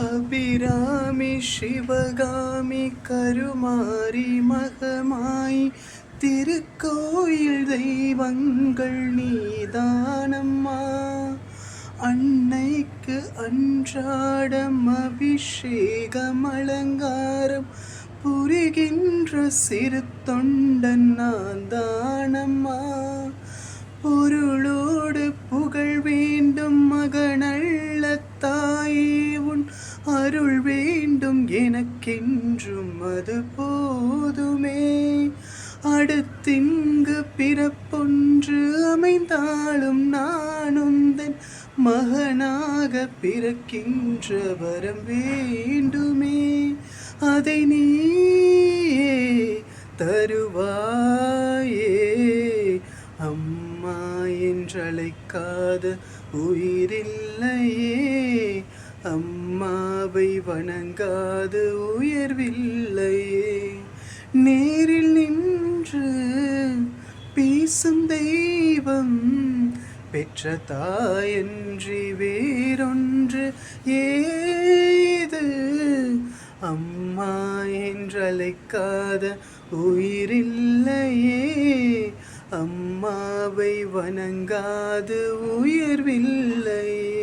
அபிராமி சிவகாமி கருமாரி மகமாய் திருக்கோயில் தெய்வங்கள் நீதானம்மா. அன்னைக்கு அன்றாடம் அபிஷேகம் அலங்காரம் புரிகின்ற சிறு தொண்டன் நான் தானம்மா. பொருளோடு புகழ் வேண்டும் மகனல்ல தாயே, உன் அருள் வேண்டும் எனக்கென்றும் அது போதுமே. அடுத்திங்கு பிறப்பொன்று அமைந்தாலும் நானுந்தன் மகனாக பிறக்கின்ற வரம் வேண்டுமே. அதை நீயே தருவாயே. அம்மா என்றழைக்காத உயிரில்லையே, அம்மாவை வணங்காத உயர்வில்லையே. நேரில் நின்று பேசும் தெய்வம் பெற்ற தாயன்றி வேறொன்று ஏது. அம்மா என்றழைக்காத உயிரில்லையே, அம்மாவை வணங்காது உயர்வில்லையே.